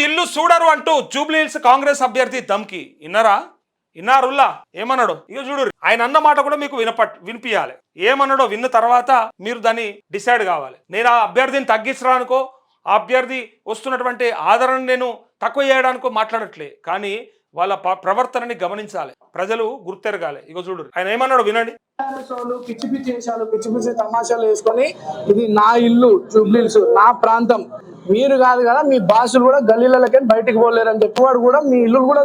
ఇల్లు చూడరు అంటూ జూబ్లీహిల్స్ కాంగ్రెస్ అభ్యర్థి ధమ్కి ఇన్నారుల్లా ఏమన్నాడు ఇక చూడు ఆయన అన్న మాట కూడా మీకు వినిపించాలి ఏమన్నాడో విన్న తర్వాత మీరు దాన్ని డిసైడ్ కావాలి నేను ఆ అభ్యర్థిని తగ్గించడానికో ఆ అభ్యర్థి వస్తున్నటువంటి ఆదరణ నేను తక్కువ చేయడానికో మాట్లాడట్లే కానీ వాళ్ళ ప్రవర్తనని గమనించాలి ప్రజలు గుర్తెరగాలి ఇక చూడు ఆయన ఏమన్నాడు వినండి పిచ్చి పిచ్చి వేషాలు పిచ్చి పిచ్చి తమాషాలు వేసుకొని ఇది నా ఇల్లు జూబ్లీహిల్స్ నా ప్రాంతం మీరు కాదు కదా మీ బాసులు కూడా గల్లీలకే బయటికి పోలేరని చెప్పేవాడు కూడా మీ ఇల్లు కూడా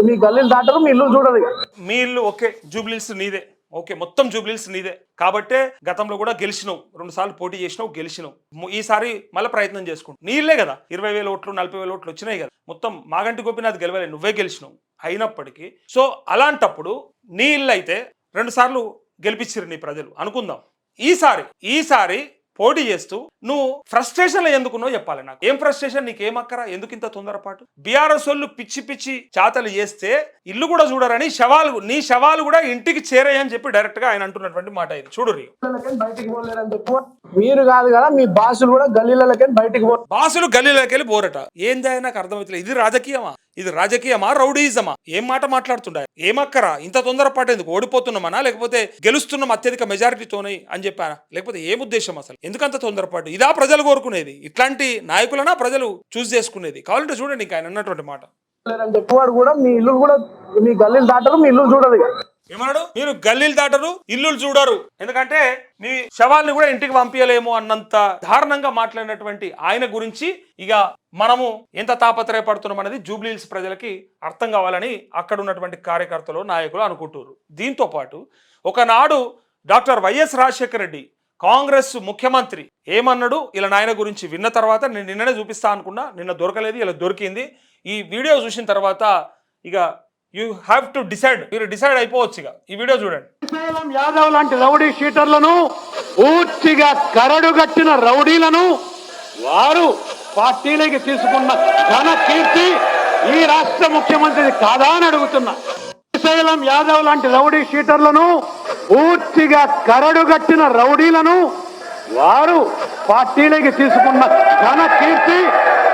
మీ గల్లీలు దాటరు మీ ఇల్లు చూడదు మీ ఇల్లు ఓకే జూబ్లీహిల్స్ నీదే ఓకే మొత్తం జూబ్లీహిల్స్ నీదే కాబట్టే గతంలో కూడా గెలిచినావు 2 సార్లు పోటీ చేసినావు గెలిచినావు ఈసారి మళ్ళీ ప్రయత్నం చేసుకుంటావు నీ ఇల్లే కదా 20,000 ఓట్లు 40,000 ఓట్లు వచ్చినాయి కదా మొత్తం మాగంటి గోపీనాథ్ గెలవలే నువ్వే గెలిచినావు అయినప్పటికీ సో అలాంటప్పుడు నీ ఇల్లు అయితే 2 సార్లు గెలిపించారు నీ ప్రజలు అనుకుందాం ఈసారి పోటీ చేస్తూ నువ్వు ఫ్రస్ట్రేషన్ లో ఎందుకున్నావు చెప్పాలి నాకు ఏం ఫ్రస్ట్రేషన్ నీకు ఏమక్కరా ఎందుకు ఇంత తొందరపాటు బీఆర్ఎస్ వాళ్ళు పిచ్చి పిచ్చి చాతలు చేస్తే ఇల్లు కూడా చూడరని నీ శవాలు కూడా ఇంటికి చేరాయని చెప్పి డైరెక్ట్ గా ఆయన అంటున్నటువంటి మాట ఇది చూడు బయటికి పోలేరని చెప్పి మీరు కాదు కదా మీ బాసులు కూడా గల్లీలకే బయటికి బాసులు గల్లీలోకి వెళ్ళి పోరట ఏంది నాకు అర్థమవుతలేదు ఇది రాజకీయమా రౌడీజమా ఏం మాట మాట్లాడుతుండ ఏమక్కరా ఇంత తొందరపాటు ఎందుకు ఓడిపోతున్నామనా లేకపోతే గెలుస్తున్నాం అత్యధిక మెజారిటీతోనే అని చెప్పానా లేకపోతే ఏం ఉద్దేశం అసలు ఎందుకంత తొందరపాటు ఇదా ప్రజలు కోరుకునేది ఇట్లాంటి నాయకులనా ప్రజలు చూస్ చేసుకునేది కావాలంటే చూడండి ఇంకా ఆయన అన్నటువంటి మాట చెప్పేవాడు కూడా మీ ఇల్లు కూడా మీ గల్లీలు దాటరు మీ ఇల్లు చూడదు ఏమన్నాడు మీరు గల్లీలు దాటరు ఇల్లులు చూడరు ఎందుకంటే మీ శవాల్ని కూడా ఇంటికి పంపించలేము అన్నంత దారుణంగా మాట్లాడినటువంటి ఆయన గురించి ఇక మనము ఎంత తాపత్రయపడుతున్నాం అనేది జూబ్లీహిల్స్ ప్రజలకి అర్థం కావాలని అక్కడ ఉన్నటువంటి కార్యకర్తలు నాయకులు అనుకుంటున్నారు దీంతో పాటు ఒకనాడు డాక్టర్ వైఎస్ రాజశేఖర రెడ్డి కాంగ్రెస్ ముఖ్యమంత్రి ఏమన్నాడు ఇలా నాయన గురించి విన్న తర్వాత నేను నిన్ననే చూపిస్తా అనుకున్నా నిన్న దొరకలేదు ఇలా దొరికింది ఈ వీడియో చూసిన తర్వాత ఇక యూ హ్యావ్ టు డిసైడ్ మీరు డిసైడ్ అయిపోవచ్చు ఇక ఈ వీడియో చూడండి శ్రీశైలం యాదవ్ లాంటి రౌడీ షీటర్లను పూర్తిగా కరడుగట్టిన రౌడీలను వారు పార్టీలోకి తీసుకున్న ఘన కీర్తి ఈ రాష్ట్ర ముఖ్యమంత్రి కాదా అని అడుగుతున్నా శ్రీశైలం యాదవ్ లాంటి రౌడీ షీటర్లను పూర్తిగా కరడుగట్టిన రౌడీలను వారు పార్టీలోకి తీసుకున్న ఘన కీర్తి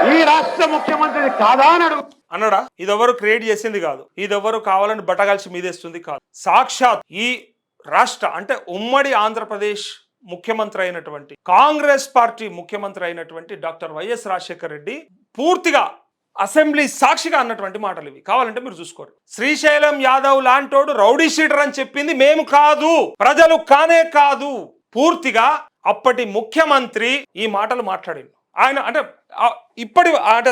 ఈ రాష్ట్ర ముఖ్యమంత్రి కాదా అని అన్నాడా ఇదెవరు క్రియేట్ చేసింది కాదు ఇదెవరు కావాలని బట్టగాల్చి మీదేస్తుంది కాదు సాక్షాత్ ఈ రాష్ట్ర అంటే ఉమ్మడి ఆంధ్రప్రదేశ్ ముఖ్యమంత్రి అయినటువంటి కాంగ్రెస్ పార్టీ ముఖ్యమంత్రి అయినటువంటి డాక్టర్ వైఎస్ రాజశేఖర రెడ్డి పూర్తిగా అసెంబ్లీ సాక్షిగా అన్నటువంటి మాటలు ఇవి కావాలంటే మీరు చూసుకోరు శ్రీశైలం యాదవ్ లాంటోడు రౌడీ షీటర్ అని చెప్పింది మేము కాదు ప్రజలు కానే కాదు పూర్తిగా అప్పటి ముఖ్యమంత్రి ఈ మాటలు మాట్లాడిండు ఆయన అంటే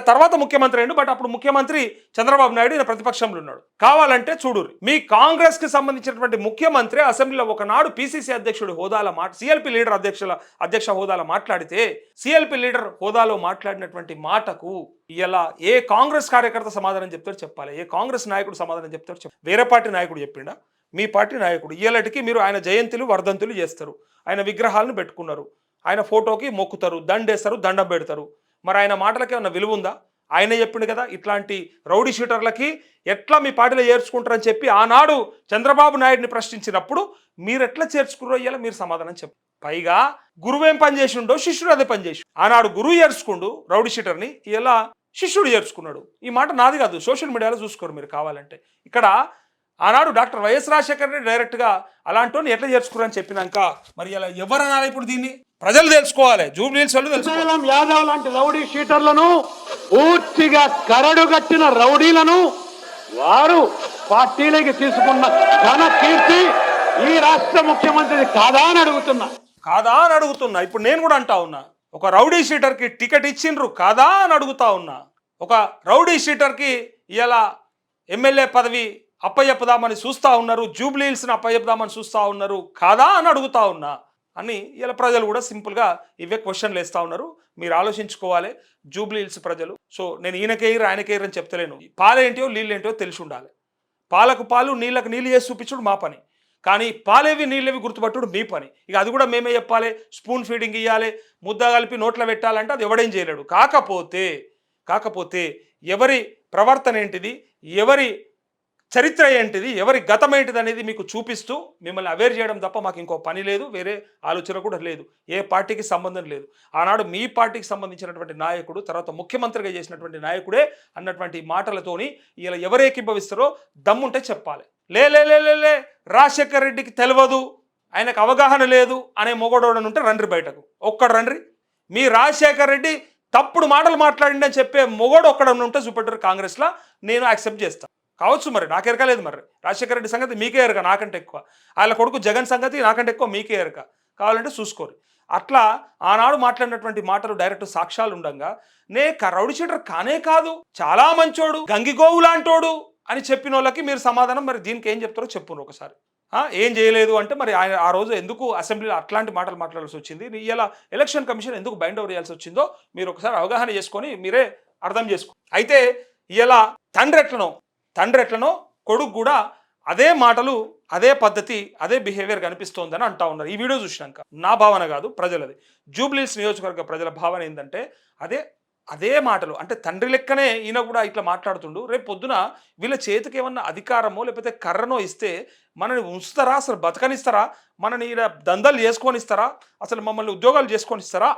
తర్వాత ముఖ్యమంత్రి అయ్యిండు బట్ అప్పుడు ముఖ్యమంత్రి చంద్రబాబు నాయుడు ఈయన ప్రతిపక్షంలో ఉన్నాడు కావాలంటే చూడురు మీ కాంగ్రెస్ కి సంబంధించినటువంటి ముఖ్యమంత్రి అసెంబ్లీలో ఒకనాడు పిసిసి అధ్యక్షుడి హోదాలో సిఎల్పి లీడర్ అధ్యక్ష హోదాలో మాట్లాడితే సిఎల్పి లీడర్ హోదాలో మాట్లాడినటువంటి మాటకు ఇలా ఏ కాంగ్రెస్ కార్యకర్త సమాధానం చెప్తారు చెప్పాలి ఏ కాంగ్రెస్ నాయకుడు సమాధానం చెప్తారు చెప్పాలి వేరే పార్టీ నాయకుడు చెప్పిండా మీ పార్టీ నాయకుడు ఇయ్యలటికి మీరు ఆయన జయంతులు వర్ధంతులు చేస్తారు ఆయన విగ్రహాలను పెట్టుకున్నారు ఆయన ఫోటోకి మొక్కుతారు దండేస్తారు దండం పెడతారు మరి ఆయన మాటలకి ఏమన్నా విలువ ఉందా ఆయన చెప్పిండు కదా ఇట్లాంటి రౌడీ షీటర్లకి ఎట్లా మీ పార్టీలో చేర్చుకుంటారని చెప్పి ఆనాడు చంద్రబాబు నాయుడిని ప్రశ్నించినప్పుడు మీరు ఎట్లా చేర్చుకున్నారో ఇయ్యాల మీరు సమాధానం చెప్పు పైగా గురువు ఏం పని చేసిండో శిష్యుడు అదే పని చేసి ఆనాడు గురువు చేర్చుకుండు రౌడీ షీటర్ని ఇలా శిష్యుడు చేర్చుకున్నాడు ఈ మాట నాది కాదు సోషల్ మీడియాలో చూసుకోరు మీరు కావాలంటే ఇక్కడ ఆనాడు డాక్టర్ వైఎస్ రాజశేఖర రెడ్డి డైరెక్ట్గా అలాంటి ఎట్లా చేర్చుకున్నారని చెప్పినాక మరి ఇలా ఎవరనాలి ఇప్పుడు దీన్ని ప్రజలు తెలుసుకోవాలి జూబ్లీహిల్స్ వాళ్ళు తెలుసుకోవాలి యాదవ్ లాంటి రౌడీ షీటర్లను పూర్తిగా కరడుగట్టిన రౌడీలను వారు పార్టీలోకి తీసుకున్న ఘన కీర్తి ఈ రాష్ట్ర ముఖ్యమంత్రి కాదా అని అడుగుతున్నా ఇప్పుడు నేను కూడా అంటా ఉన్నా ఒక రౌడీ షీటర్కి టికెట్ ఇచ్చిండ్రు కాదా అని అడుగుతా ఉన్నా ఒక రౌడీ షీటర్కి ఇలా ఎమ్మెల్యే పదవి అప్పచెప్పుదామని చూస్తూ ఉన్నారు జూబ్లీహిల్స్ని అప్పచెప్పుదామని చూస్తూ ఉన్నారు కాదా అని అడుగుతా ఉన్నా అని ఇలా ప్రజలు కూడా సింపుల్గా ఇవే క్వశ్చన్లు వేస్తూ ఉన్నారు మీరు ఆలోచించుకోవాలి జూబ్లీహిల్స్ ప్రజలు సో నేను ఈయనకేయరు ఆయనకేయరు అని చెప్తలేను పాలేంటియో నీళ్ళేంటియో తెలిసి ఉండాలి పాలకు పాలు నీళ్ళకు నీళ్ళు చేసి చూపించుడు మా పని కానీ పాలేవి నీళ్ళవి గుర్తుపట్టుడు మీ పని ఇక అది కూడా మేమే చెప్పాలి స్పూన్ ఫీడింగ్ ఇవ్వాలి ముద్ద కలిపి నోట్లో పెట్టాలంటే అది ఎవడేం చేయలేడు కాకపోతే ఎవరి ప్రవర్తన ఏంటిది ఎవరి చరిత్ర ఏంటిది, ఎవరి గతం ఏంటిది అనేది మీకు చూపిస్తూ మిమ్మల్ని అవేర్ చేయడం తప్ప మాకు ఇంకో పని లేదు, వేరే ఆలోచన కూడా లేదు, ఏ పార్టీకి సంబంధం లేదు. ఆనాడు మీ పార్టీకి సంబంధించినటువంటి నాయకుడు, తర్వాత ముఖ్యమంత్రిగా చేసినటువంటి నాయకుడే అన్నటువంటి మాటలతోని ఇలా ఎవరు ఏకీభవిస్తారో దమ్ముంటే చెప్పాలి. లే లే లే లే లే రాజశేఖర రెడ్డికి తెలియదు, ఆయనకు అవగాహన లేదు అనే మొగోడోడని ఉంటే రండ్రి బయటకు, ఒక్కడు రండ్రి. మీ రాజశేఖర రెడ్డి తప్పుడు మాటలు మాట్లాడిండి అని చెప్పే మొగోడు ఒక్కడని ఉంటే చూపెట్టారు కాంగ్రెస్లో, నేను యాక్సెప్ట్ చేస్తాను. కావచ్చు, మరి నాకు ఎరకలేదు. మరి రాజశేఖర రెడ్డి సంగతి మీకే ఎరక, నాకంటే ఎక్కువ. ఆయన కొడుకు జగన్ సంగతి నాకంటే ఎక్కువ మీకే ఎరక, కావాలంటే చూసుకోరు. అట్లా ఆనాడు మాట్లాడినటువంటి మాటలు డైరెక్ట్ సాక్ష్యాలు ఉండగా రౌడీ షీటర్ కానే కాదు, చాలా మంచోడు, గంగిగోవు లాంటోడు అని చెప్పిన వాళ్ళకి మీరు సమాధానం మరి దీనికి ఏం చెప్తారో చెప్పును ఒకసారి. ఏం చేయలేదు అంటే మరి ఆయన ఆ రోజు ఎందుకు అసెంబ్లీలో అట్లాంటి మాటలు మాట్లాడాల్సి వచ్చింది, ఇలా ఎలక్షన్ కమిషన్ ఎందుకు బైండ్ ఓవర్ చేయాల్సి వచ్చిందో మీరు ఒకసారి అవగాహన చేసుకొని మీరే అర్థం చేసుకో. అయితే ఇలా తండ్రి ఎట్లనో కొడుకు కూడా అదే మాటలు, అదే పద్ధతి, అదే బిహేవియర్ కనిపిస్తోందని అంటా ఉన్నారు ఈ వీడియో చూసినాక. నా భావన కాదు, ప్రజలది. జూబ్లీహిల్స్ నియోజకవర్గ ప్రజల భావన ఏంటంటే అదే మాటలు, అంటే తండ్రి లెక్కనే ఈయన కూడా ఇట్లా మాట్లాడుతుండు. రేపు పొద్దున వీళ్ళ చేతికి ఏమన్నా అధికారమో లేకపోతే కర్రనో ఇస్తే మనని ఉంచుతారా, అసలు బతకనిస్తారా, మనని ఇలా దందాలు చేసుకొని ఇస్తారా, అసలు మమ్మల్ని ఉద్యోగాలు చేసుకొని ఇస్తారా,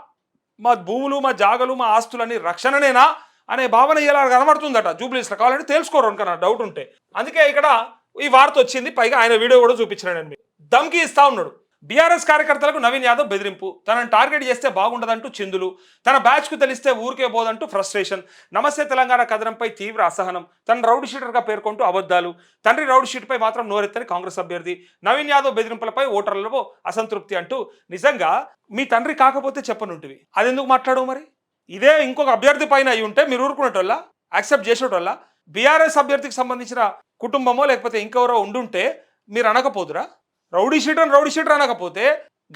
మా భూములు, మా జాగలు, మా ఆస్తులన్నీ రక్షణనేనా అనే భావన ఇలా కనబడుతుందట జూబ్లీహిల్స్లో. కావాలంటే తెలుసుకోరు అనుకన్నా డౌట్ ఉంటే. అందుకే ఇక్కడ ఈ వార్త వచ్చింది. పైగా ఆయన వీడియో కూడా చూపించినాడు. ధమ్కి ఇస్తా ఉన్నాడు. బీఆర్ఎస్ కార్యకర్తలకు నవీన్ యాదవ్ బెదిరింపు, తనను టార్గెట్ చేస్తే బాగుండదంటూ చిందులు, తన బ్యాచ్కు తెలిస్తే ఊరికే పోదంటూ ఫ్రస్ట్రేషన్, నమస్తే తెలంగాణ కథనంపై తీవ్ర అసహనం, తన రౌడీ షీటర్గా పేర్కొంటూ అబద్ధాలు, తండ్రి రౌడీ షీట్పై మాత్రం నోరెత్తని కాంగ్రెస్ అభ్యర్థి, నవీన్ యాదవ్ బెదిరింపులపై ఓటర్లలో అసంతృప్తి అంటూ. నిజంగా మీ తండ్రి కాకపోతే చెప్పనుంటివి, అదెందుకు మాట్లాడవు మరి? ఇదే ఇంకొక అభ్యర్థి పైన అయి ఉంటే మీరు ఊరుకునేటోళ్ళ, యాక్సెప్ట్ చేసేటోళ్ళ? బీఆర్ఎస్ అభ్యర్థికి సంబంధించిన కుటుంబమో లేకపోతే ఇంకెవరో ఉండుంటే మీరు అనకపోదురా? రౌడీ షీటర్ అనకపోతే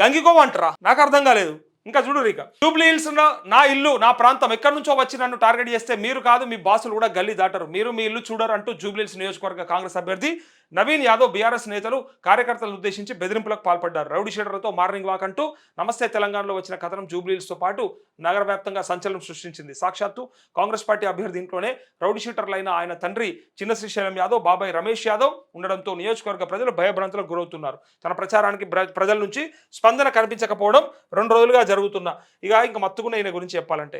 గంగిగోవ అంటారా? నాకు అర్థం కాలేదు. ఇంకా చూడు ఇక, జూబ్లీహిల్స్ నా ఇల్లు, నా ప్రాంతం, ఎక్కడి నుంచో వచ్చి నన్ను టార్గెట్ చేస్తే మీరు కాదు మీ బాసులు కూడా గల్లీ దాటరు, మీరు మీ ఇల్లు చూడరు అంటూ జూబ్లీహిల్స్ నియోజకవర్గ కాంగ్రెస్ అభ్యర్థి నవీన్ యాదవ్ బీఆర్ఎస్ నేతలు కార్యకర్తలను ఉద్దేశించి బెదిరింపులకు పాల్పడ్డారు. రౌడీ షీటర్లతో మార్నింగ్ వాక్ అంటూ నమస్తే తెలంగాణలో వచ్చిన కథనం జూబ్లీహిల్స్తో పాటు నగర వ్యాప్తంగా సంచలనం సృష్టించింది. సాక్షాత్తు కాంగ్రెస్ పార్టీ అభ్యర్థి ఇంట్లోనే రౌడీ షీటర్లైన ఆయన తండ్రి చిన్న శ్రీశైలం యాదవ్, బాబాయ్ రమేష్ యాదవ్ ఉండడంతో నియోజకవర్గ ప్రజలు భయభ్రాంతులకు గురవుతున్నారు. తన ప్రచారానికి ప్రజల నుంచి స్పందన కనిపించకపోవడం 2 రోజులుగా జరుగుతున్న ఇంకా మత్తుకున్న ఈయన గురించి చెప్పాలంటే,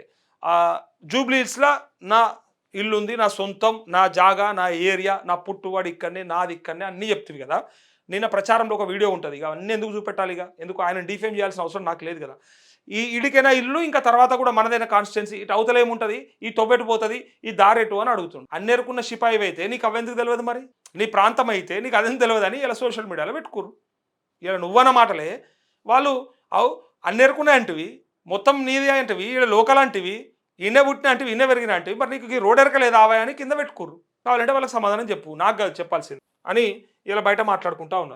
జూబ్లీహిల్స్లో నా ఇల్లు ఉంది, నా సొంతం, నా జాగా, నా ఏరియా, నా పుట్టువాడు ఇక్కడనే, నాది ఇక్కడనే అన్నీ చెప్తుంది కదా. నిన్న ప్రచారంలో ఒక వీడియో ఉంటుంది, ఇక అన్నీ ఎందుకు చూపెట్టాలి? ఇక ఎందుకు ఆయన డిఫేమ్ చేయాల్సిన అవసరం నాకు లేదు కదా. ఈ ఇడికైనా ఇల్లు, ఇంకా తర్వాత కూడా మనదైన కాన్స్టిట్యున్సీ, ఇటు అవతల ఏముంటుంది, ఈ తొవ్వెటు పోతుంది, ఈ దారెటు అని అడుగుతుంది. అన్నేరుకున్న సిపాయి అయితే నీకు అవెందుకు తెలియదు? మరి నీ ప్రాంతం అయితే నీకు అదెందుకు తెలియదు అని ఇలా సోషల్ మీడియాలో పెట్టుకోరు. ఇలా నువ్వన్న మాటలే వాళ్ళు అన్నేరుకునే అంటివి, మొత్తం నీది అంటివి, ఇలా లోకల్ అంటివి, ఇన్నే పుట్టిన అంటివి, ఇన్నే పెరిగిన అంటివి, మరి నీకు ఈ రోడ్ ఎరకలేదు ఆవాయని కింద పెట్టుకోరు. కావాలంటే వాళ్ళకి సమాధానం చెప్పు, నాకు కాదు చెప్పాల్సింది అని ఇలా బయట మాట్లాడుకుంటా ఉన్నారు.